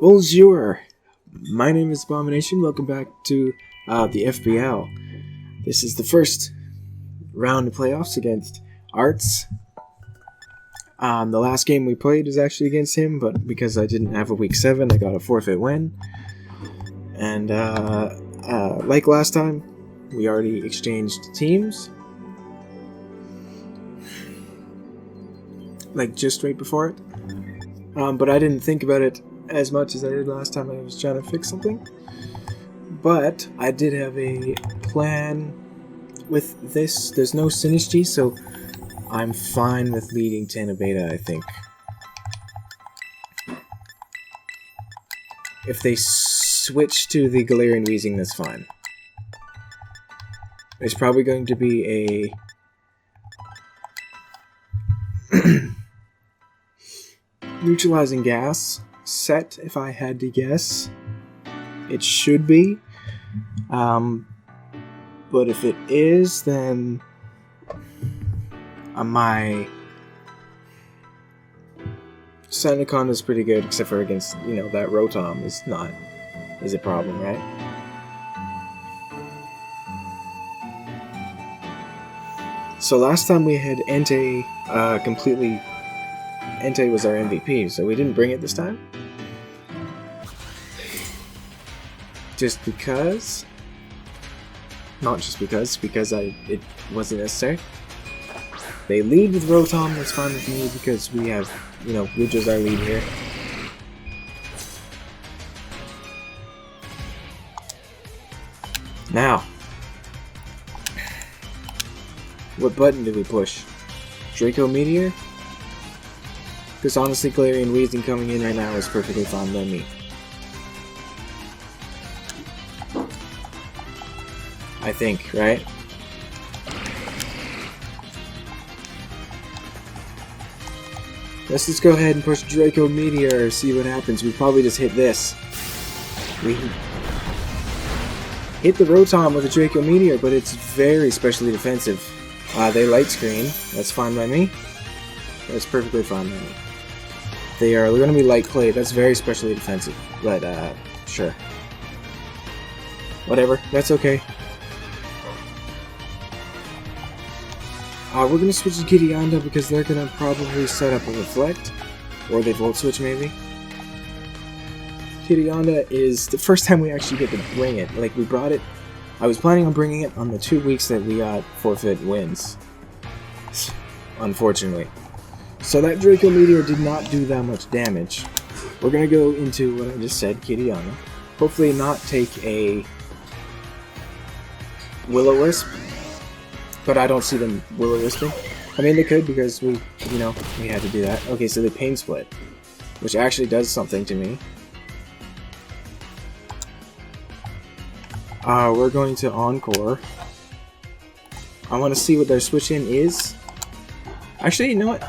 Bonjour! My name is Abomination. Welcome back to the FBL. This is the first round of playoffs against Arrtz. The last game we played was actually against him, but because I didn't have a week 7, I got a forfeit win. And like last time, we already exchanged teams. Like just right before it. But I didn't think about it as much as I did last time I was trying to fix something. But I did have a plan with this. There's no synergy, so I'm fine with leading Tana Beta, I think. If they switch to the Galarian Weezing, that's fine. There's probably going to be a neutralizing gas set, if I had to guess. It should be. But if it is, then my Sandaconda is pretty good, except for against, that Rotom is a problem, right? So last time we had Entei completely. Entei was our MVP, so we didn't bring it this time. Just because. Not just because it wasn't necessary. They lead with Rotom, that's fine with me because we have, Wujo's our lead here. Now, what button do we push? Draco Meteor? Because honestly, Galarian Weezing coming in right now is perfectly fine by me. I think, right? Let's just go ahead and push Draco Meteor, see what happens. We probably just hit this. We hit the Rotom with a Draco Meteor, but it's very specially defensive. They light screen. That's fine by me. That's perfectly fine by me. They are going to be light clay. That's very specially defensive. But, sure. Whatever. That's okay. We're going to switch to Kidionda because they're going to probably set up a Reflect. Or they Volt Switch, maybe. Kidionda is the first time we actually get to bring it. Like, we brought it. I was planning on bringing it on the 2 weeks that we got forfeit wins. Unfortunately. So that Draco Meteor did not do that much damage. We're going to go into what I just said, Kidionda. Hopefully not take a Will-O-Wisp. But I don't see them Will-O-Wisping. I mean, they could because we had to do that. Okay, so they Pain Split. Which actually does something to me. We're going to Encore. I want to see what their switch-in is. Actually, you know what?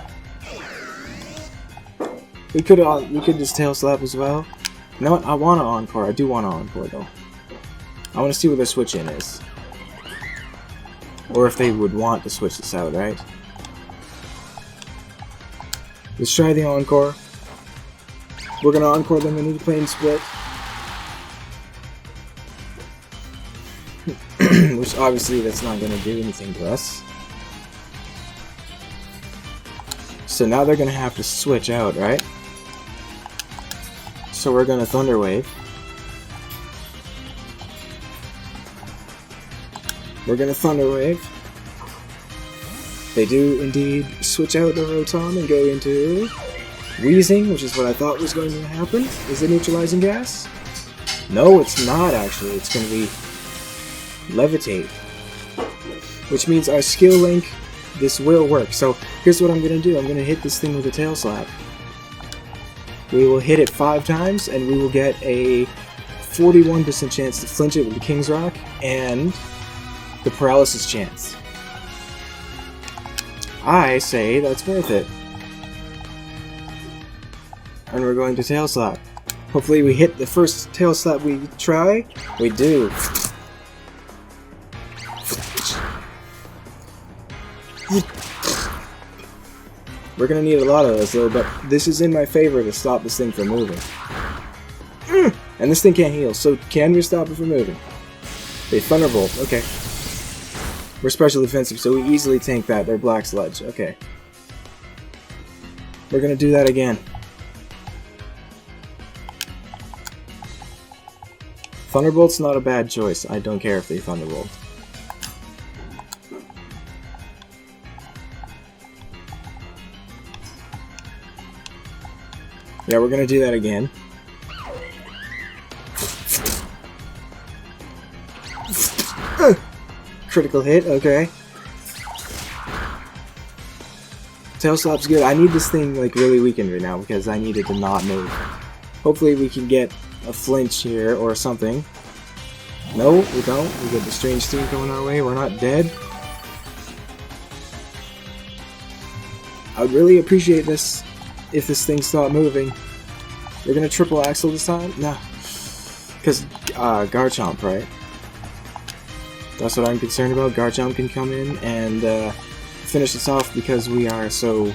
We could just Tail Slap as well. You know what? I want to Encore. I do want to Encore, though. I want to see what their switch-in is. Or if they would want to switch this out, right? Let's try the Encore. We're going to Encore them into the Pain Split. Which obviously that's not going to do anything to us. So now they're going to have to switch out, right? So we're going to Thunder Wave. We're going to Thunder Wave. They do indeed switch out the Rotom and go into Weezing, which is what I thought was going to happen. Is it neutralizing gas? No, it's not actually. It's going to be Levitate. Which means our skill link, this will work. So here's what I'm going to do. I'm going to hit this thing with a Tail Slap. We will hit it 5 times and we will get a 41% chance to flinch it with the King's Rock and the Paralysis chance. I say that's worth it. And we're going to Tail Slap. Hopefully we hit the first Tail Slap we try. We do. We're gonna need a lot of those though, but this is in my favor to stop this thing from moving. And this thing can't heal, so can we stop it from moving? They Thunderbolt, okay. We're special defensive, so we easily tank that. They're Black Sludge, okay. We're gonna do that again. Thunderbolt's not a bad choice. I don't care if they Thunderbolt. Yeah, we're gonna do that again. Critical hit, okay. Tail Slap's good. I need this thing like really weakened right now because I need it to not move. Hopefully we can get a flinch here or something. No, we don't. We get the strange steam coming our way. We're not dead. I would really appreciate this if this thing stopped moving. We're gonna triple axle this time? No. Because Garchomp, right? That's what I'm concerned about. Garchomp can come in and finish us off because we are so...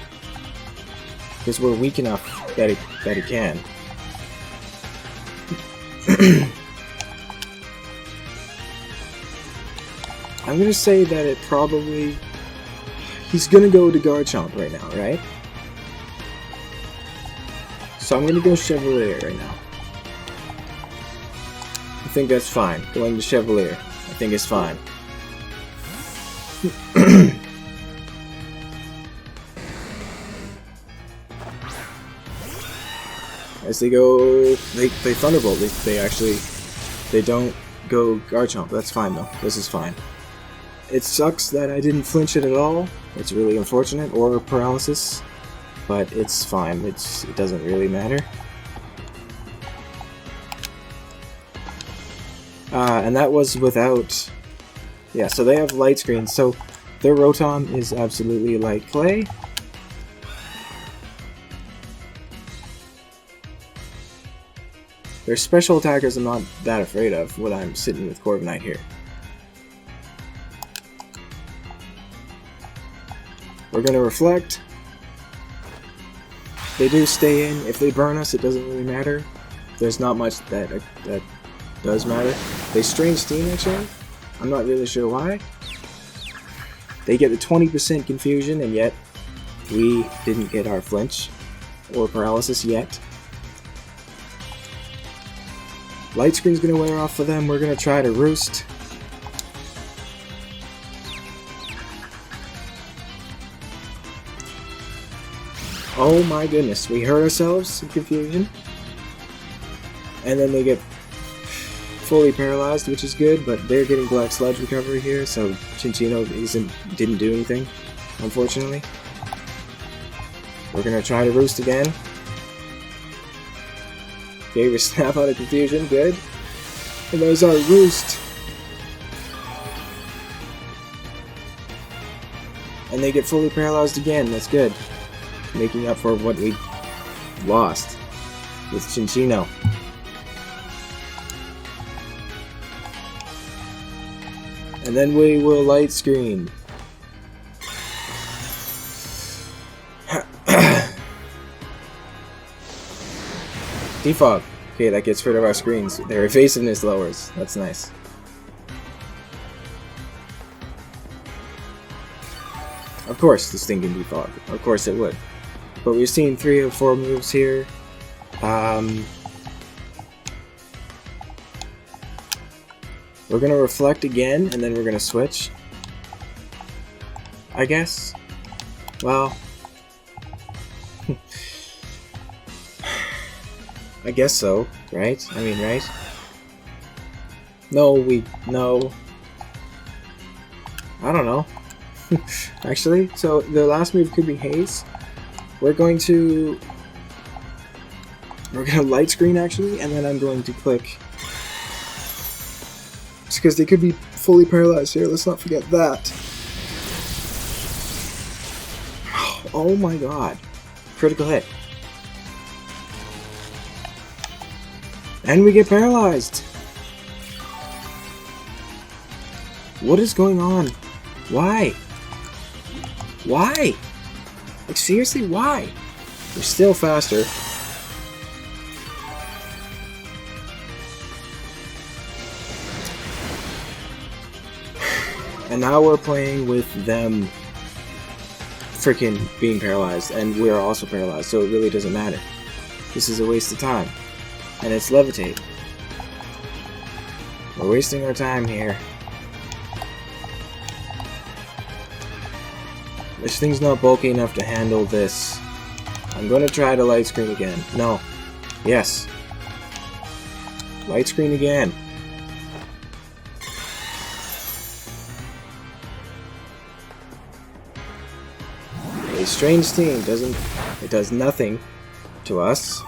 because we're weak enough that it can. I'm gonna say that it probably... he's gonna go to Garchomp right now, right? So I'm gonna go Chevalier right now. I think that's fine. Going to Chevalier. I think it's fine. As they go, they Thunderbolt. They don't go Garchomp. That's fine though. This is fine. It sucks that I didn't flinch it at all. It's really unfortunate, or paralysis, but it's fine. It doesn't really matter. And that was without... yeah, so they have light screens. So their Rotom is absolutely like clay. Their special attackers I'm not that afraid of when I'm sitting with Corviknight here. We're gonna reflect. They do stay in. If they burn us, it doesn't really matter. There's not much that does matter. They Strange Steam actually. I'm not really sure why. They get the 20% confusion, and yet we didn't get our flinch or paralysis yet. Light Screen's gonna wear off for them. We're gonna try to Roost. Oh my goodness, we hurt ourselves in confusion. And then they get fully paralyzed, which is good, but they're getting Black Sludge recovery here, so Chinchino didn't do anything, unfortunately. We're gonna try to Roost again. Gave her Snap out of confusion, good. And there's our Roost. And they get fully paralyzed again, that's good. Making up for what we lost with Chinchino. And then we will Light Screen. Defog. Okay, that gets rid of our screens. Their evasiveness lowers. That's nice. Of course this thing can defog. Of course it would. But we've seen 3 of 4 moves here. We're gonna reflect again, and then we're gonna switch. I guess. Well, I guess so, right? I mean, right? No. I don't know. Actually, so the last move could be Haze. We're gonna Light Screen actually, and then I'm going to click. Just because they could be fully paralyzed here, let's not forget that. Oh my god. Critical hit. And we get paralyzed. What is going on? Why? Why? Like seriously, why? We're still faster. And now we're playing with them freaking being paralyzed, and we're also paralyzed, so it really doesn't matter. This is a waste of time. And it's levitate. We're wasting our time here. This thing's not bulky enough to handle this. I'm gonna try to light screen again. No. Yes. Light screen again. A strange team does nothing to us.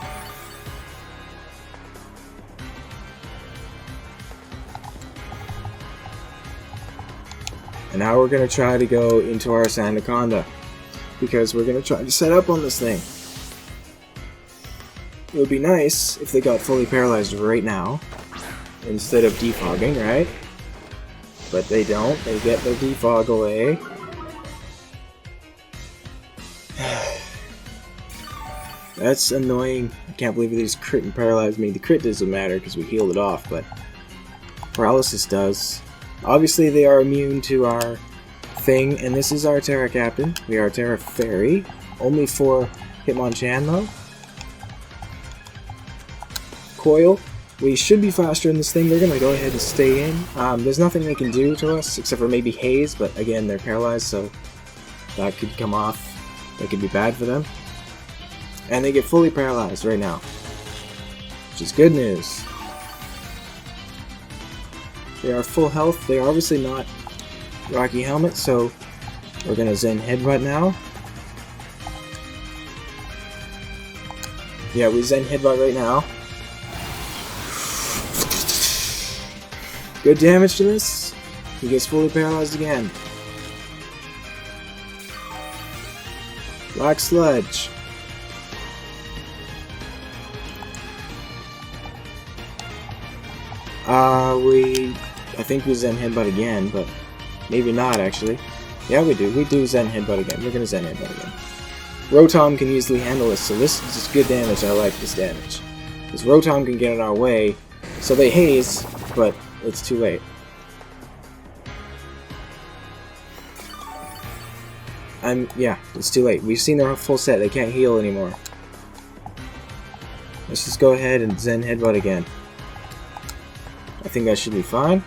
And now we're going to try to go into our Sandaconda, because we're going to try to set up on this thing. It would be nice if they got fully paralyzed right now, instead of defogging, right? But they don't. They get their defog away. That's annoying. I can't believe they just crit and paralyzed me. The crit doesn't matter because we healed it off, but paralysis does. Obviously, they are immune to our thing, and this is our Terra Captain. We are Terra Fairy. Only for Hitmonchan, though. Coil. We should be faster in this thing. They're going to go ahead and stay in. There's nothing they can do to us, except for maybe Haze, but again, they're paralyzed, so that could come off. That could be bad for them. And they get fully paralyzed right now, which is good news. They are full health. They are obviously not Rocky Helmet, so we're going to Zen Headbutt now. Yeah, we Zen Headbutt right now. Good damage to this. He gets fully paralyzed again. Black Sludge. I think we Zen Headbutt again, but maybe not actually. Yeah, we do. We do Zen Headbutt again. We're gonna Zen Headbutt again. Rotom can easily handle this, so this is just good damage. I like this damage. Because Rotom can get in our way, so they haze, but it's too late. Yeah, it's too late. We've seen their full set. They can't heal anymore. Let's just go ahead and Zen Headbutt again. I think that should be fine.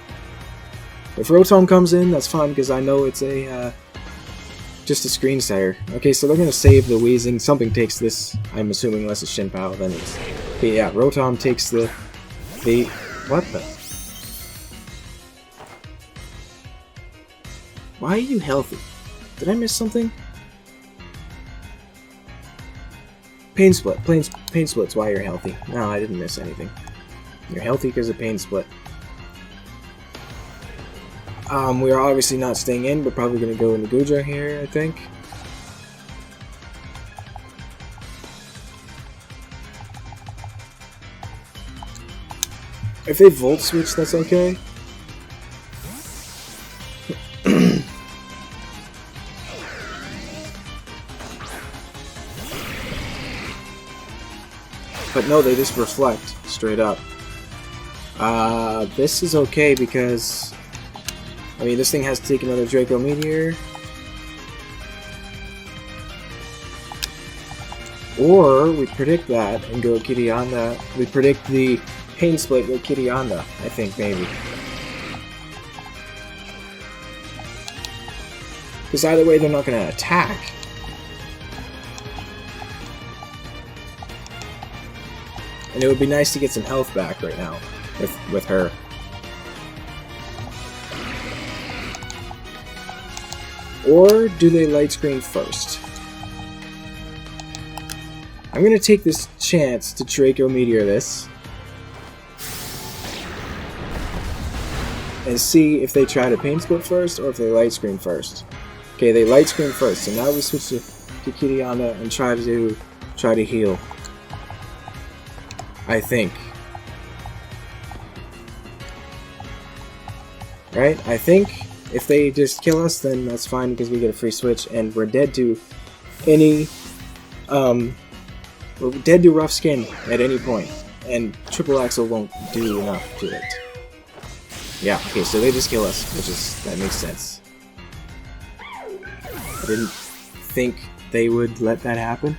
If Rotom comes in, that's fine because I know it's a just a screen starter. Okay, so they're gonna save the Wheezing. Something takes this. I'm assuming unless it's Shinpao, then it's. Okay, yeah, Rotom takes the what the? Why are you healthy? Did I miss something? Pain Split. Pain Split's why you're healthy. No, I didn't miss anything. You're healthy because of Pain Split. We are obviously not staying in. We're probably going to go into Guja here, I think. If they Volt Switch, that's okay. But no, they just reflect straight up. This is okay because, I mean, this thing has to take another Draco Meteor. Or we predict that and go Kirianda. We predict the Pain Split, go Kirianda, I think, maybe. Because either way, they're not going to attack. And it would be nice to get some health back right now with her. Or do they light screen first? I'm going to take this chance to Draco Meteor this. And see if they try to Pain Split first or if they light screen first. Okay, they light screen first, so now we switch to Kirianda and try to heal. I think. Right? I think if they just kill us, then that's fine because we get a free switch and we're dead to any, we're dead to Rough Skin at any point, and Triple Axel won't do enough to it. Yeah, okay, so they just kill us, that makes sense. I didn't think they would let that happen.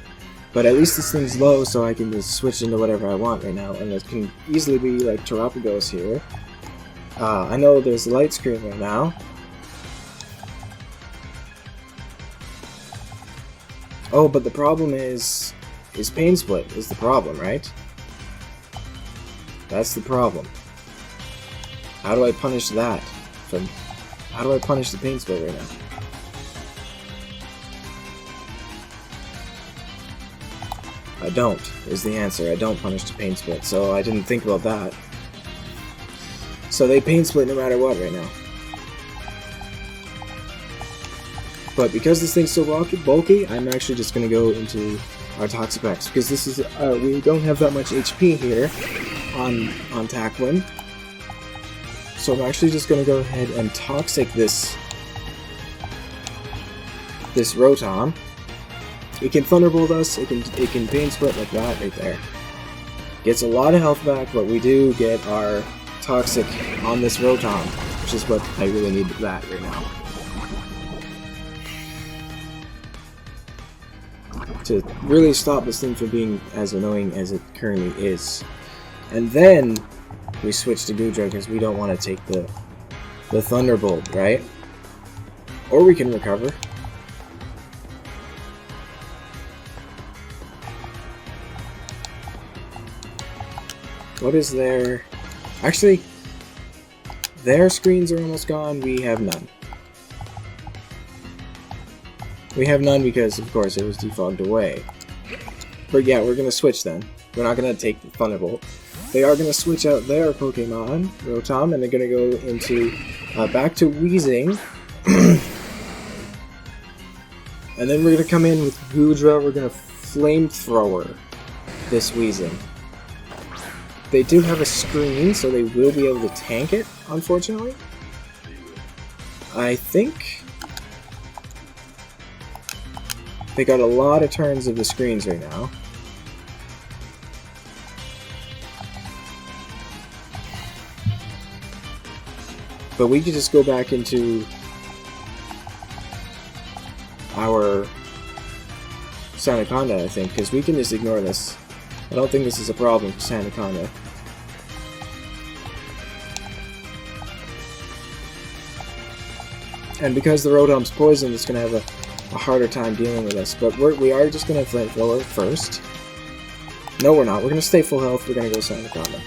But at least this thing's low, so I can just switch into whatever I want right now, and it can easily be like Terapagos here. I know there's a light screen right now. Oh, but the problem is Pain Split is the problem, right? That's the problem. How do I punish that? How do I punish the Pain Split right now? I don't, is the answer. I don't punish the Pain Split, so I didn't think about that. So they Pain Split no matter what right now. But because this thing's so bulky, I'm actually just going to go into our Toxapex, because this is, we don't have that much HP here on Taquin. So I'm actually just going to go ahead and Toxic this Rotom. It can Thunderbolt us, it can Pain Split like that right there. Gets a lot of health back, but we do get our Toxic on this Rotom, which is what I really need that right now. To really stop this thing from being as annoying as it currently is. And then we switch to Goodra because we don't want to take the Thunderbolt, right? Or we can recover. What is there? Actually, their screens are almost gone. We have none. We have none because, of course, it was defogged away. But yeah, we're going to switch then. We're not going to take the Thunderbolt. They are going to switch out their Pokemon, Rotom, and they're going to go into back to Weezing. And then we're going to come in with Goodra. We're going to Flamethrower this Weezing. They do have a screen, so they will be able to tank it, unfortunately. I think they got a lot of turns of the screens right now. But we could just go back into our Sandaconda, I think, because we can just ignore this. I don't think this is a problem for Sandaconda. And because the Rotom's poison, it's going to have a harder time dealing with us. But we are just going to Flamethrower first. No, we're not. We're going to stay full health. We're going to go Sandaconda.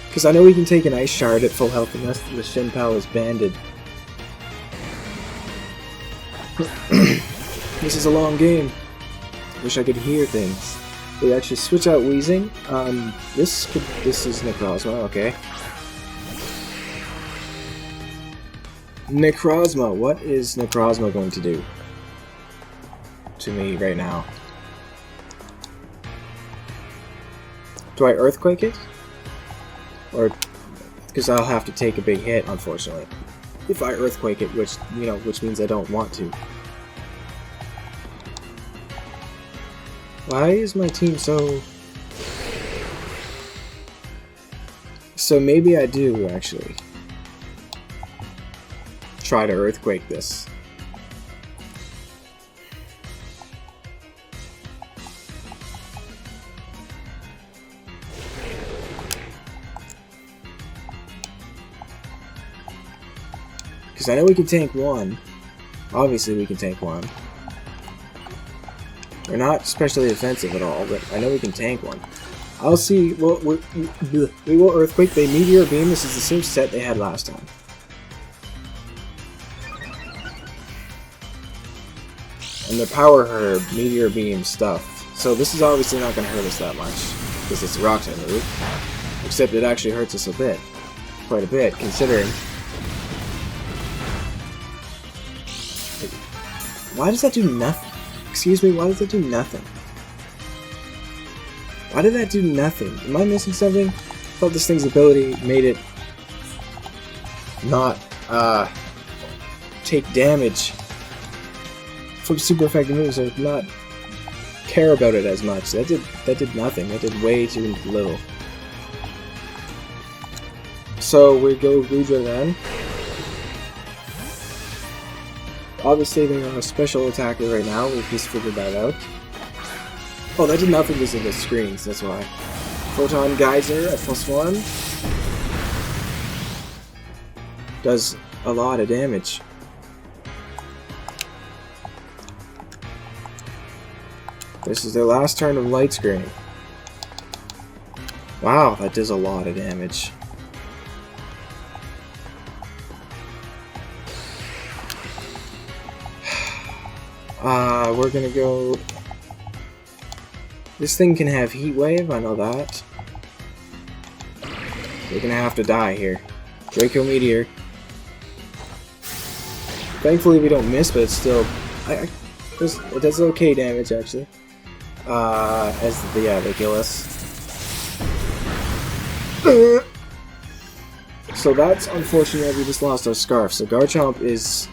Because I know we can take an Ice Shard at full health unless the Shinpao is banded. This is a long game. Wish I could hear things. They actually switch out Weezing. This is Necrozma, okay. Necrozma, what is Necrozma going to do to me right now? Do I Earthquake it? Or, because I'll have to take a big hit, unfortunately. If I Earthquake it, which means I don't want to. Why is my team so... So maybe I do, actually. Try to Earthquake this. Because I know we can tank one. Obviously we can tank one. We're not especially offensive at all, but I know we can tank one. I'll see. Well, we will Earthquake. They Meteor Beam. This is the same set they had last time. And the Power Herb, Meteor Beam stuff. So this is obviously not going to hurt us that much, because it's a rock type move. Except it actually hurts us a bit. Quite a bit, considering... Why does that do nothing? Excuse me, why does that do nothing? Why did that do nothing? Am I missing something? I thought this thing's ability made it not take damage from super effective moves, or not care about it as much. That did nothing. That did way too little. So we go Gudra then. Obviously they are a special attacker right now, we've just figured that out. Oh, that did nothing because of the screens, that's why. Photon Geyser at +1. Does a lot of damage. This is their last turn of light screen. Wow, that does a lot of damage. We're gonna go... This thing can have Heat Wave, I know that. We're gonna have to die here. Draco Meteor. Thankfully we don't miss, but it's still... it does okay damage, actually. Yeah, they kill us. So that's unfortunate, we just lost our Scarf. So Garchomp is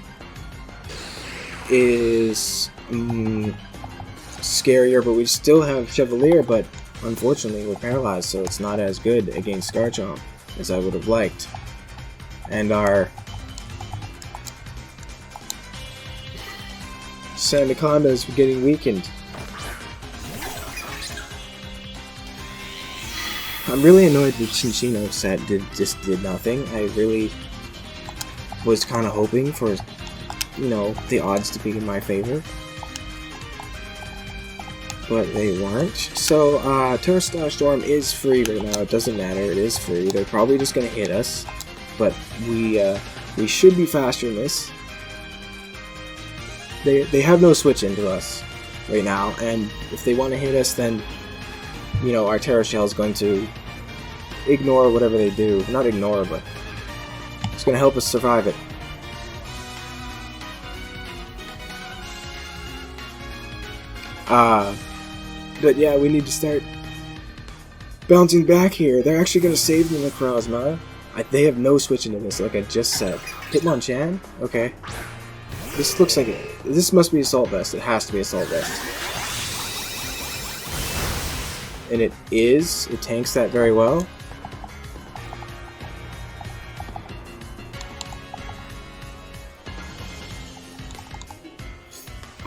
scarier, but we still have Chevalier, but unfortunately we're paralyzed, so it's not as good against Garchomp as I would have liked. And our Sandaconda is getting weakened. I'm really annoyed the Chinchino set just did nothing. I really was kind of hoping for, you know, the odds to be in my favor. But they weren't. So, Terrastar Storm is free right now. It doesn't matter. It is free. They're probably just going to hit us. But we should be faster than this. They have no switch into us right now. And if they want to hit us, then, you know, our Terra Shell is going to ignore whatever they do. Not ignore, but it's going to help us survive it. But yeah, we need to start bouncing back here. They're actually going to save the Necrozma. They have no switch into this, like I just said. Hitmonchan? Okay. This looks like it. This must be Assault Vest. It has to be Assault Vest. And it is. It tanks that very well.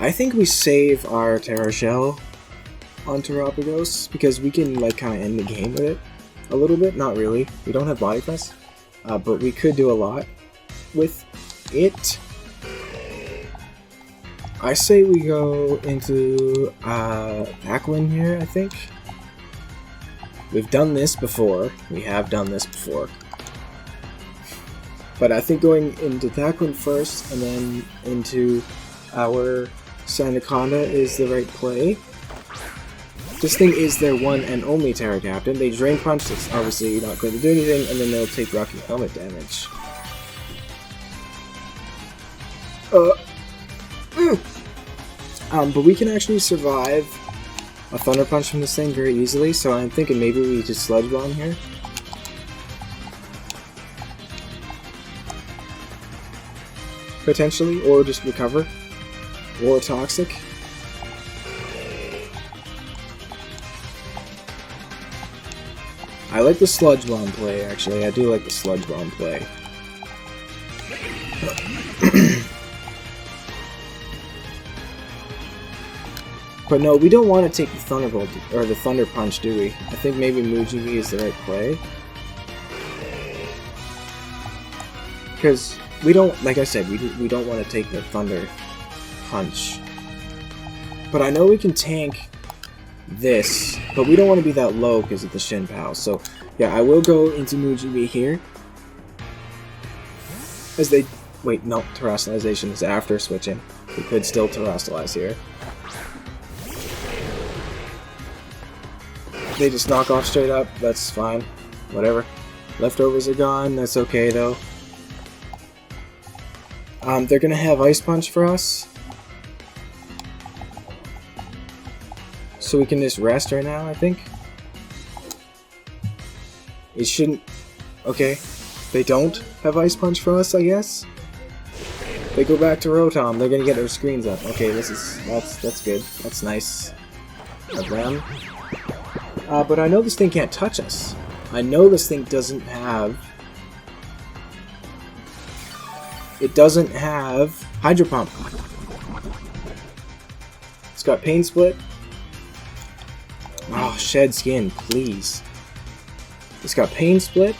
I think we save our Terra Shell on Terapagos because we can like kind of end the game with it a little bit. Not really. We don't have Body Press, but we could do a lot with it. I say we go into Aquin here, I think. We've done this before. We have done this before. But I think going into Aquin first and then into our Sandaconda is the right play. This thing is their one and only Terra Captain. They Drain Punch, it's obviously not going to do anything, and then they'll take Rocky Helmet damage. But we can actually survive a Thunder Punch from this thing very easily, so I'm thinking maybe we just Sludge Bomb here. Potentially, or just recover. Or Toxic. I like the Sludge Bomb play, actually. I do like the Sludge Bomb play. But no, we don't want to take the Thunderbolt, or the Thunder Punch, do we? I think maybe Mujivi is the right play. Because we don't, like I said, we don't want to take the Thunder Punch. But I know we can tank this, but we don't want to be that low because of the Shin Pow. So yeah, I will go into Mujibi here. As they... Wait, no, Terastallization is after switching. We could still Terastallize here. They just knock off straight up, that's fine. Whatever. Leftovers are gone, that's okay though. They're gonna have Ice Punch for us. So we can just rest right now, I think. It shouldn't... Okay. They don't have Ice Punch for us, I guess? They go back to Rotom, they're gonna get their screens up. Okay, that's good. That's nice of them. But I know this thing can't touch us. I know this thing doesn't have it doesn't have Hydro Pump. It's got Pain Split. Oh, Shed Skin, please. It's got Pain Split.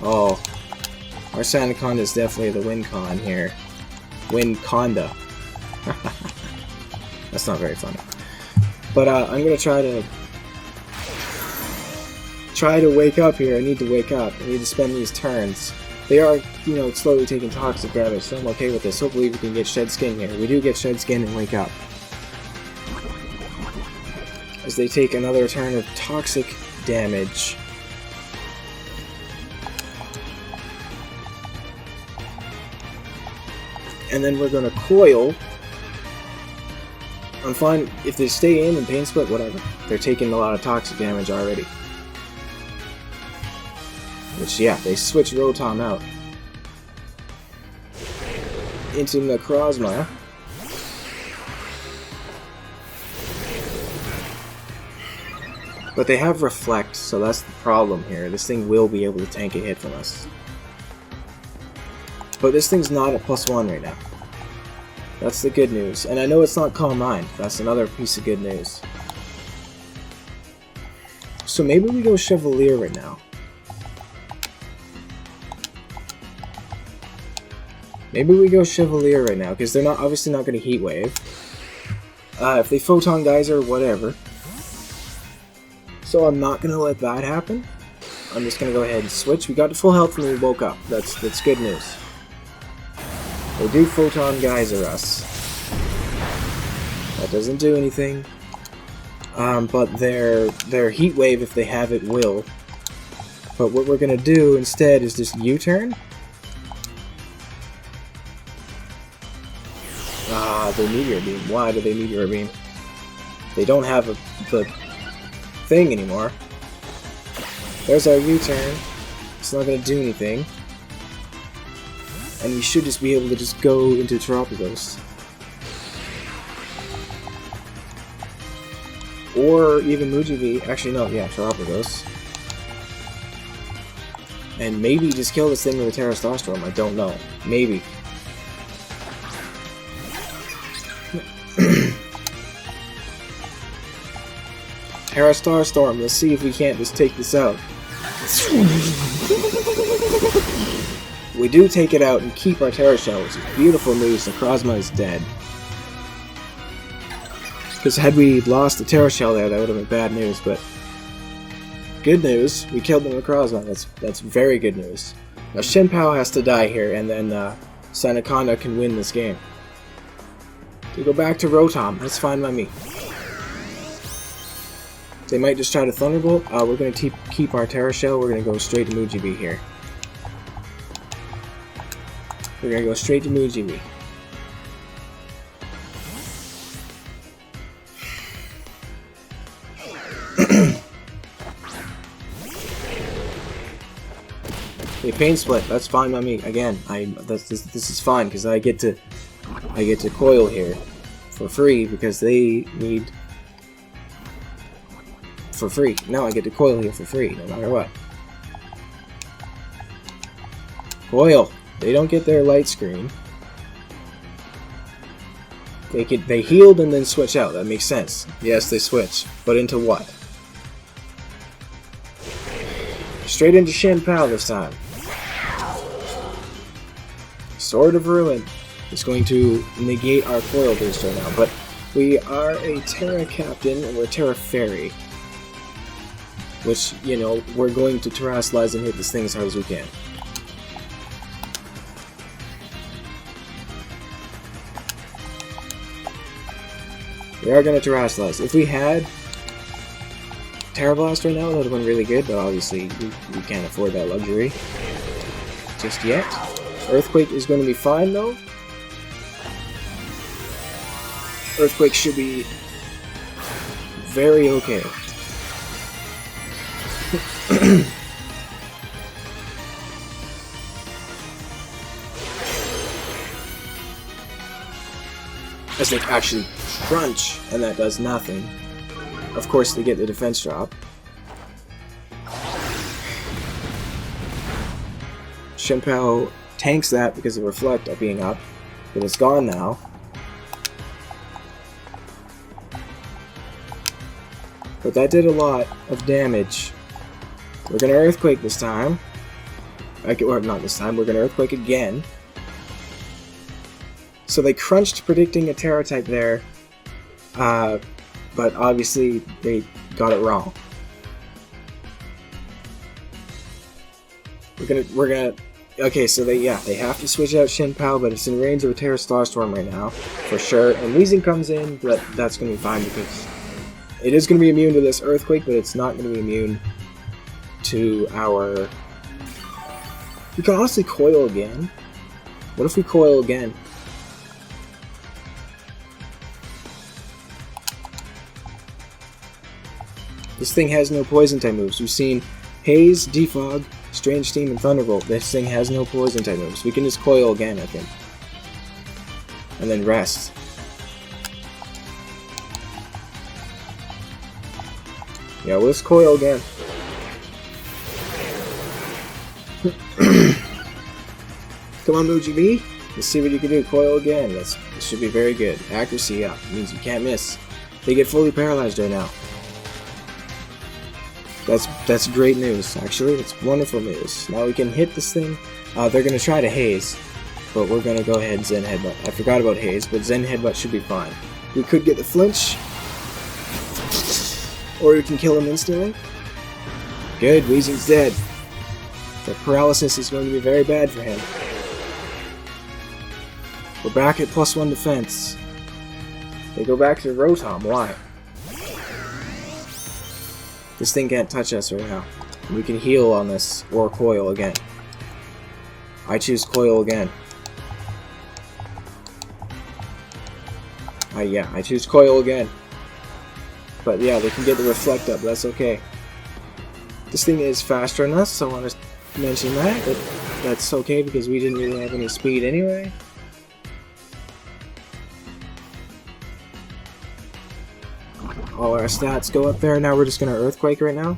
Oh, our Sandaconda is definitely the win con here. Winconda. That's not very funny. But I'm gonna try to wake up here. I need to wake up. I need to spend these turns. They are, you know, slowly taking toxic damage, so I'm okay with this. Hopefully we can get Shed Skin here. We do get Shed Skin and wake up. As they take another turn of toxic damage. And then we're gonna coil. I'm fine if they stay in and Pain Split, whatever. They're taking a lot of toxic damage already. Which, yeah, they switch Rotom out into Necrozma. But they have Reflect, so that's the problem here. This thing will be able to tank a hit from us. But this thing's not at +1 right now. That's the good news. And I know it's not Calm Mind. That's another piece of good news. So maybe we go Chevalier right now. Maybe we go Chevalier right now, because they're not obviously not going to Heat Wave. If they Photon Geyser, whatever. So I'm not going to let that happen. I'm just going to go ahead and switch. We got to full health when we woke up. That's good news. They do Photon Geyser us. That doesn't do anything. But their Heat Wave, if they have it, will. But what we're going to do instead is just U-turn. They Meteor Beam. Why do they Meteor Beam? They don't have the thing anymore. There's our U-turn. It's not going to do anything. And we should just be able to just go into Terapagos. Or even Mujivi. Actually, no, yeah, Terapagos. And maybe just kill this thing with a Terra Starstorm. I don't know. Maybe. Terra Starstorm, let's see if we can't just take this out. We do take it out and keep our Terra Shell, which is beautiful news. Necrozma is dead. Because had we lost the Terra Shell there, that would have been bad news, but good news, we killed the Necrozma. That's very good news. Now Shenpao has to die here, and then Sandaconda can win this game. We go back to Rotom, that's fine by me. They might just try to Thunderbolt. We're going to keep our Terra Shell. We're going to go straight to Mujibi here. We're going to go straight to Mujibi. They Pain Split. That's fine by me. Again, this is fine because I get to coil here for free because they need. For free. Now I get to coil here for free, no matter what. Coil. They don't get their light screen. They healed and then switch out. That makes sense. Yes, they switch. But into what? Straight into Shenpao this time. Sword of Ruin is going to negate our coil boost right now. But we are a Terra Captain and we're Terra Fairy. Which, you know, we're going to Terrasilize and hit this thing as hard as we can. We are going to Terrasilize. If we had Terra Blast right now, that would have been really good, but obviously we can't afford that luxury just yet. Earthquake is going to be fine, though. Earthquake should be very okay. As they actually crunch, and that does nothing. Of course, they get the defense drop. Shenpao tanks that because of Reflect being up, but it's gone now. But that did a lot of damage. We're gonna Earthquake this time. Or not this time, we're gonna Earthquake again. So they crunched predicting a Terra type there, but obviously they got it wrong. We're gonna. Okay, so they have to switch out Shenpao, but it's in range of a Terra Starstorm right now, for sure. And Weezing comes in, but that's gonna be fine because it is gonna be immune to this Earthquake, but it's not gonna be immune to our. We can honestly Coil again. What if we Coil again? This thing has no Poison type moves. We've seen Haze, Defog, Strange Steam, and Thunderbolt. This thing has no Poison type moves. We can just Coil again, I think. And then rest. Yeah, we'll just Coil again. Come on, MojiV. Let's see what you can do. Coil again. This should be very good. Accuracy up. Means you can't miss. They get fully paralyzed right now. That's great news, actually. It's wonderful news. Now we can hit this thing. They're going to try to Haze, but we're going to go ahead and Zen Headbutt. I forgot about Haze, but Zen Headbutt should be fine. We could get the flinch, or we can kill him instantly. Good, Weezing's dead. The paralysis is going to be very bad for him. We're back at +1 defense. They go back to Rotom. Why? This thing can't touch us right now. We can heal on this, or Coil again. I choose Coil again. Yeah, I choose Coil again. But yeah, they can get the Reflect up, that's okay. This thing is faster than us, so I want to mention that, but that's okay because we didn't really have any speed anyway. All our stats go up there. Now we're just gonna Earthquake right now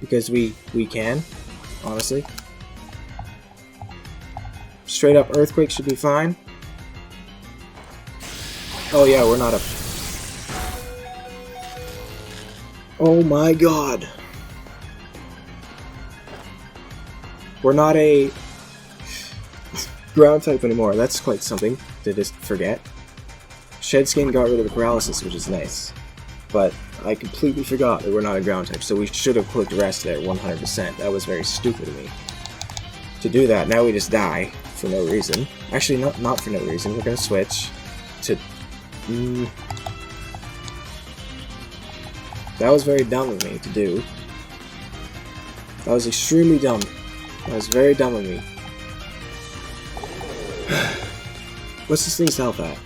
because we can, honestly. Straight up Earthquake should be fine. Oh yeah, we're not up. Oh my god. We're not a ground type anymore. That's quite something to just forget. Shed Skin got rid of the paralysis, which is nice. But I completely forgot that we're not a ground type, so we should have clicked rest there 100%. That was very stupid of me to do that. Now we just die for no reason. Actually, not for no reason. We're gonna switch to. That was very dumb of me to do. That was extremely dumb. That was very dumb of me. What's this thing's health at?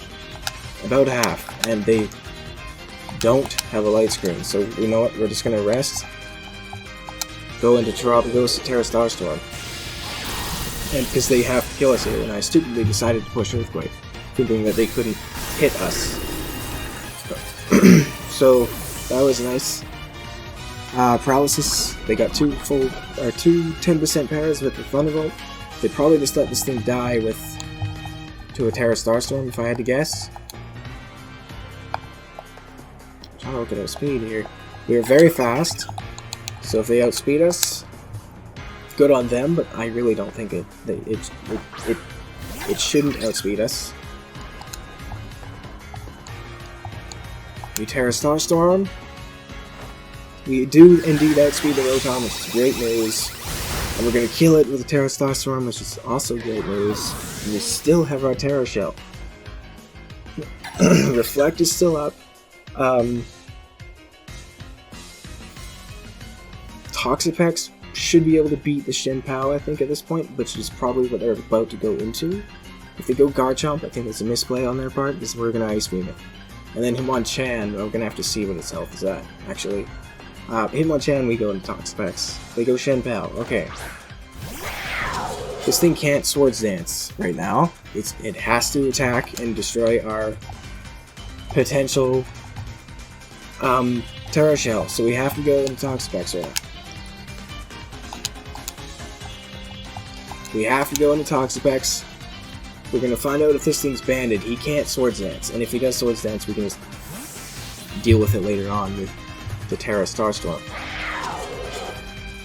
About half, and they don't have a light screen, so you know what, we're just gonna rest, go into Terra Starstorm, and because they have to kill us here, and I stupidly decided to push Earthquake, thinking that they couldn't hit us. So that was nice. Paralysis, they got two 10% pairs with the Thunderbolt. They probably just let this thing die to a Terra Starstorm, if I had to guess. I'm trying to look at our speed here. We are very fast, so if they outspeed us, good on them. But I really don't think it shouldn't outspeed us. We Terra Starstorm. We do indeed outspeed the Rotom, which is great news. And we're going to kill it with a Terra Starstorm, which is also great news. And we still have our Terra Shell. Reflect is still up. Toxapex should be able to beat the Shenpao, I think, at this point, which is probably what they're about to go into. If they go Garchomp, I think it's a misplay on their part, because we're going to Ice Beam it. And then Hitmonchan, we're going to have to see what its health is at, actually. Hitmonchan, we go into Toxapex. They go Shenpao. Okay. This thing can't Swords Dance right now. It has to attack and destroy our potential Terra Shell. So we have to go into Toxapex right now. We have to go into Toxapex. We're gonna find out if this thing's banded. He can't Swords Dance, and if he does Swords Dance, we can just deal with it later on with the Terra Starstorm.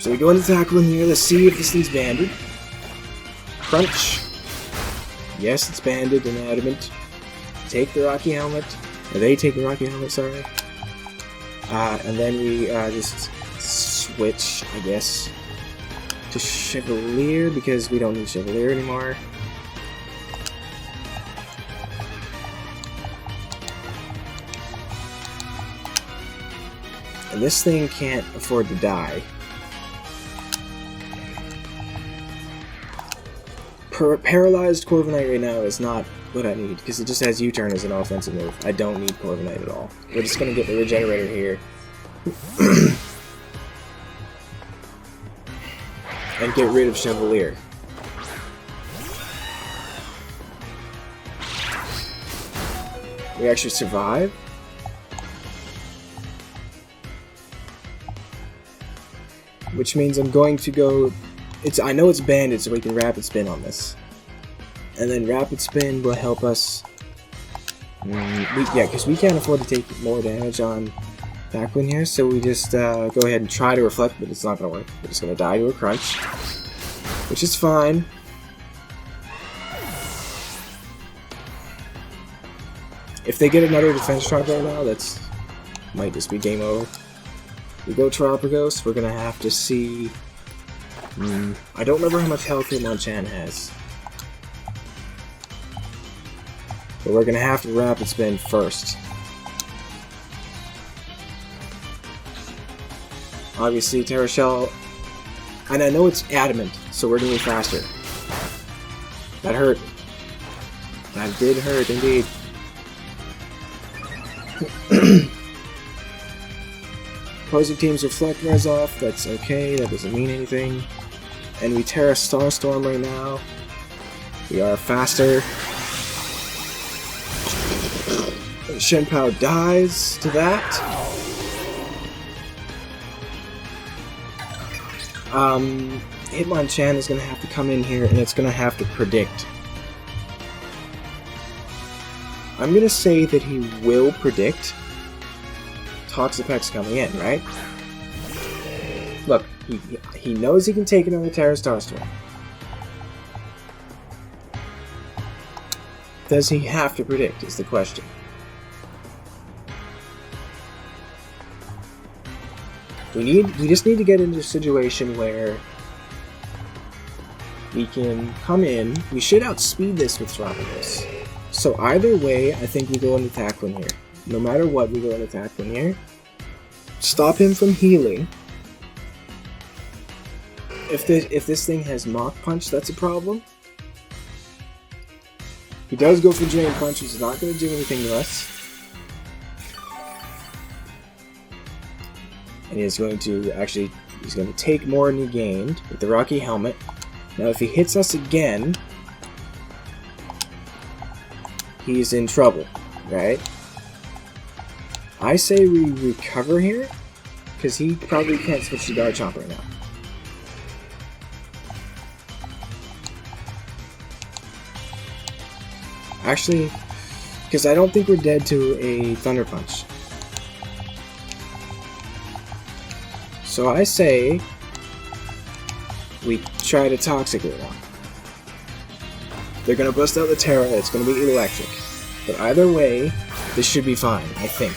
So we go into tackle in here. Let's see if this thing's banded. Crunch. Yes, it's banded and adamant. Take the Rocky Helmet. Or they take the Rocky Helmet, sorry. And then we just switch, I guess, to Chevalier because we don't need Chevalier anymore. And this thing can't afford to die. Paralyzed Corviknight right now is not what I need, because it just has U-turn as an offensive move. I don't need Corviknight at all. We're just going to get the Regenerator here. And get rid of Chevalier. We actually survive. Which means I'm going to go... I know it's banded, so we can Rapid Spin on this. And then Rapid Spin will help us... because we can't afford to take more damage on Backwin here, so we just go ahead and try to Reflect, but it's not going to work. We're just going to die to a Crunch. Which is fine. If they get another Defense Charge right now, that's... might just be game over. We go Terapagos, we're going to have to see... I don't remember how much health Hitmonchan has. But we're going to have to Rapid Spin first. Obviously, Terra Shell... And I know it's adamant, so we're going to be faster. That hurt. That did hurt, indeed. Opposing teams Reflect Res off, that's okay, that doesn't mean anything. And we Terra Starstorm right now. We are faster. Shenpao dies to that. Hitmonchan is going to have to come in here and it's going to have to predict. I'm going to say that he will predict Toxapex coming in, right? Look, he knows he can take another Terra Starstorm. Does he have to predict, is the question. We just need to get into a situation where we can come in. We should outspeed this with Terapagos. So either way, I think we go into Tackling here. No matter what, we go into Tackling here. Stop him from healing. If this thing has Mach Punch, that's a problem. He does go for Drain Punch, which is not going to do anything to us. And he's going to take more than he gained with the Rocky Helmet. Now if he hits us again, he's in trouble, right? I say we recover here, because he probably can't switch to Garchomp right now. Actually, because I don't think we're dead to a Thunder Punch. So I say we try to Toxic it now. They're going to bust out the Terra, it's going to be electric. But either way, this should be fine, I think.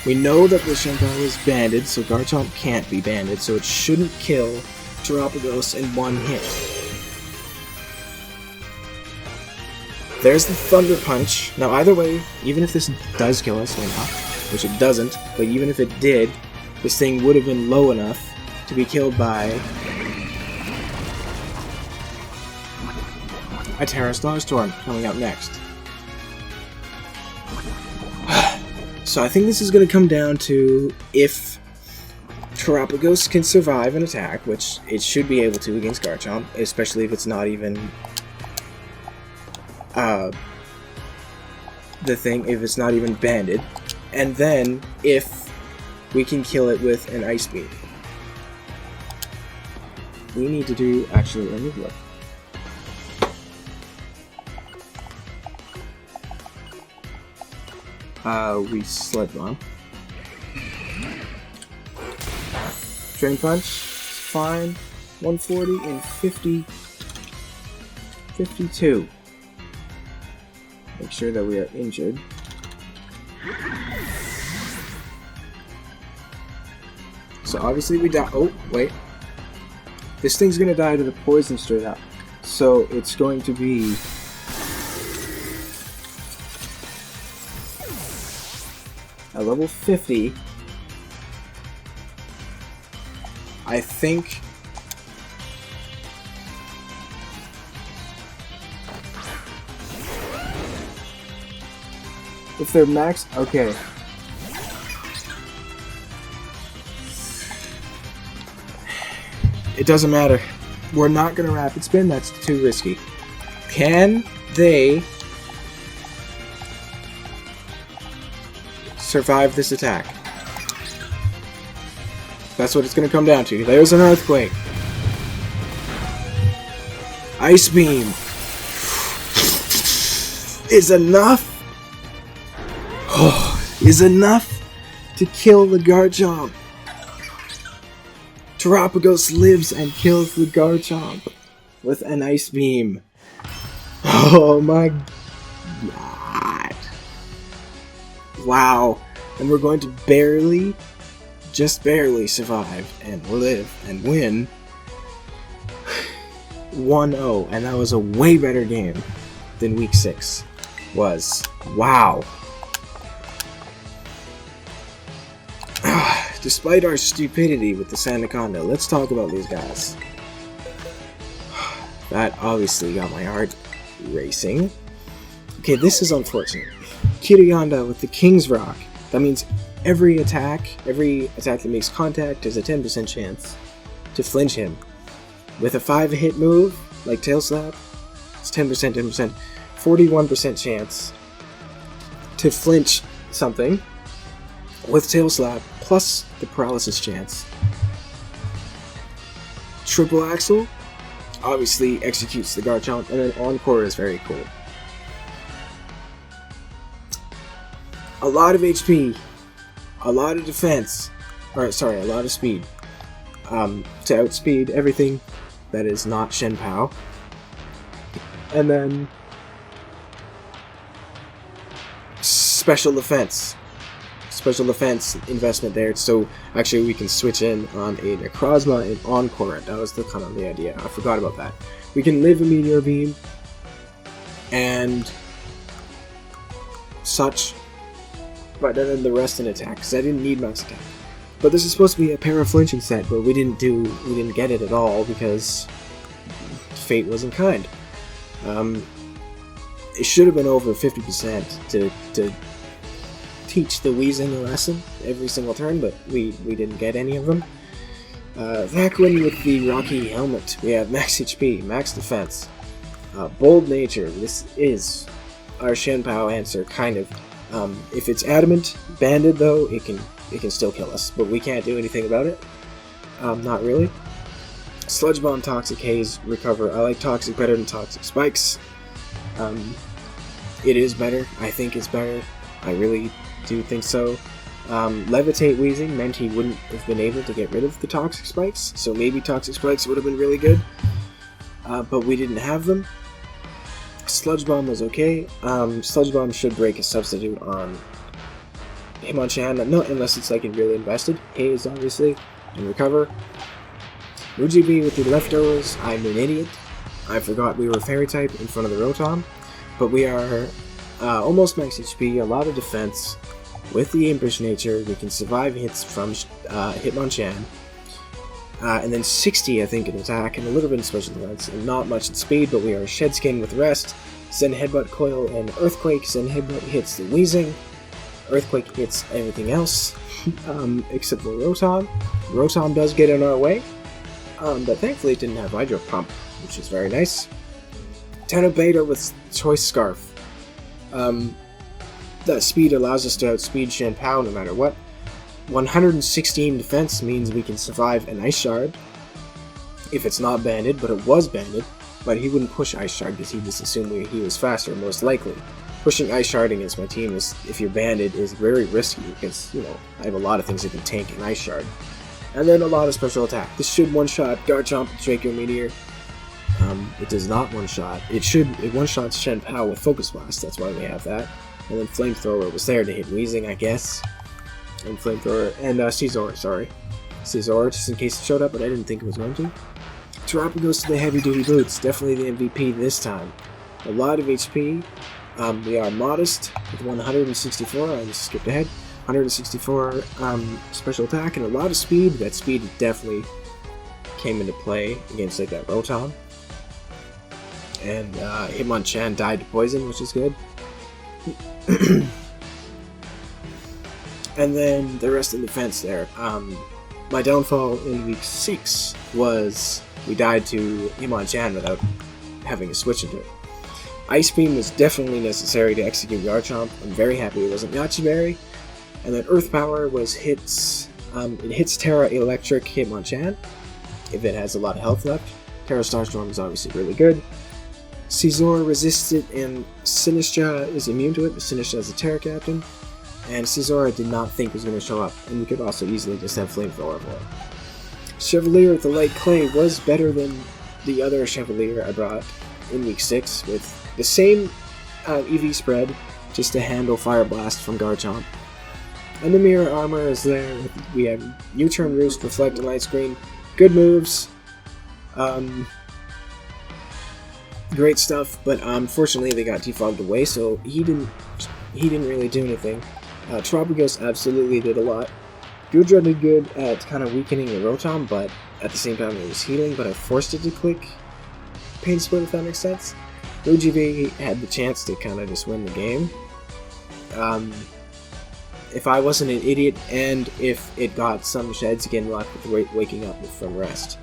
We know that the Shenpao is banded, so Garchomp can't be banded, so it shouldn't kill Terapagos in one hit. There's the Thunder Punch. Now either way, even if this does kill us right now, which it doesn't, but even if it did, this thing would have been low enough to be killed by a Terra Starstorm coming out next. So I think this is going to come down to if Terapagos can survive an attack, which it should be able to against Garchomp, especially if it's not even if it's not even banded, and then if we can kill it with an Ice Beam. we need to do, actually, let me look. We Sludge Bomb. Drain Punch, fine. 140 and 52. Make sure that we are injured. So obviously we die. Oh, wait. This thing's gonna die to the poison straight up. So it's going to be... at level 50. I think... if they're max... okay. It doesn't matter. We're not gonna rapid spin, that's too risky. Can they survive this attack? That's what it's gonna come down to. There's an earthquake. Ice Beam is enough. Oh, is enough to kill the Garchomp. Terapagos lives and kills the Garchomp with an Ice Beam. Oh my god. Wow. And we're going to barely, just barely survive and live and win 1-0. And that was a way better game than Week 6 was. Wow. Despite our stupidity with the Sandaconda, let's talk about these guys. That obviously got my heart racing. Okay, this is unfortunate. Kirianda with the King's Rock. That means every attack that makes contact has a 10% chance to flinch him. With a 5-hit move, like Tail Slap, it's 10%, 10%, 41% chance to flinch something with Tail Slap, plus the paralysis chance. Triple Axle obviously executes the Garchomp, and then Encore is very cool. A lot of HP, a lot of defense, or sorry, a lot of speed, to outspeed everything that is not Shen Pao. And then special defense investment there, so actually we can switch in on a Necrozma and Encore. That was kind of the idea. I forgot about that. We can live a Meteor Beam and such, but then the rest in attack, because I didn't need max attack. But this is supposed to be a para-flinching set, but we didn't get it at all because fate wasn't kind. It should have been over 50% to teach the Weezing a lesson every single turn, but we didn't get any of them. Vacuum with the Rocky Helmet. We have max HP, max defense, bold nature. This is our Shen Pao answer, kind of. If it's adamant, banded though, it can still kill us, but we can't do anything about it. Not really. Sludge Bomb, Toxic Haze, Recover. I like Toxic better than Toxic Spikes. It is better. I think it's better. I really do think so. Levitate Weezing meant he wouldn't have been able to get rid of the Toxic Spikes, so maybe Toxic Spikes would have been really good, but we didn't have them. Sludge Bomb was okay. Sludge Bomb should break a substitute on Hitmonchan, not unless it's like really invested. Haze, obviously, and Recover. Mujibi with the leftovers. I'm an idiot. I forgot we were Fairy type in front of the Rotom, but we are almost max HP, a lot of defense. With the Impish nature, we can survive hits from Hitmonchan. And then 60, I think, in attack, and a little bit in special defense, and not much in speed, but we are Shedskin with Rest. Zen Headbutt, Coil, and Earthquake. Zen Headbutt hits the Weezing. Earthquake hits everything else, except for Rotom. Rotom does get in our way, but thankfully it didn't have Hydro Pump, which is very nice. Tenno Beta with Choice Scarf. That speed allows us to outspeed Shen Pao no matter what. 116 defense means we can survive an Ice Shard. if it's not banded, but it was banded. But he wouldn't push Ice Shard because he just assumed he was faster, most likely. Pushing Ice Shard against my team is, if you're banded, is very risky because, you know, I have a lot of things that can tank an Ice Shard. And then a lot of special attack. This should one-shot Garchomp and Draco Meteor. It does not one-shot. It one-shots Shen Pao with Focus Blast, that's why we have that. And then Flamethrower was there to hit Weezing, I guess. And Flamethrower, and Scizor, sorry. Scizor, just in case it showed up, but I didn't think it was going to. Terapia goes to the heavy-duty boots, definitely the MVP this time. A lot of HP. We are modest with 164, I just skipped ahead. 164 special attack and a lot of speed. That speed definitely came into play against like that Rotom. And Hitmonchan died to poison, which is good. And then the rest of the defense there. My downfall in week 6 was we died to Hitmonchan without having to switch into it. Ice Beam was definitely necessary to execute Garchomp. I'm very happy it wasn't Yache Berry. And then Earth Power was it hits Terra Electric Hitmonchan if it has a lot of health left. Terra Starstorm is obviously really good. Scizor resisted and Sinistcha is immune to it, but Sinistcha is a Terra Captain. And Scizor I did not think was going to show up, and we could also easily just have Flamethrower for it. Chevalier with the Light Clay was better than the other Chevalier I brought in week 6 with the same EV spread, just to handle Fire Blast from Garchomp. And the Mirror Armor is there. We have U-Turn Roost, Reflect, and Light Screen. Good moves. Great stuff, but unfortunately they got defogged away, so he didn't really do anything. Tropios absolutely did a lot. Goodra did good at kind of weakening the Rotom, but at the same time it was healing, but I forced it to click Pain Split, if that makes sense. OGV had the chance to kind of just win the game. If I wasn't an idiot, and if it got some sheds again luck with waking up from rest.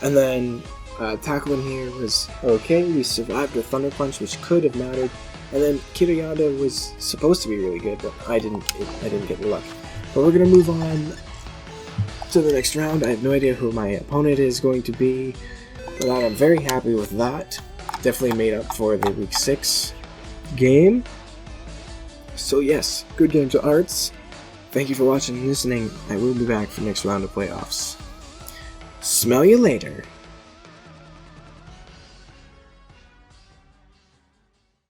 And then tackling here was okay. We survived a Thunder Punch, which could have mattered. And then Kiriyada was supposed to be really good, but I didn't get the luck. But we're gonna move on to the next round. I have no idea who my opponent is going to be, but I am very happy with that. Definitely made up for the week 6 game. So yes, good game to Arrtz. Thank you for watching and listening. I will be back for the next round of playoffs. Smell you later.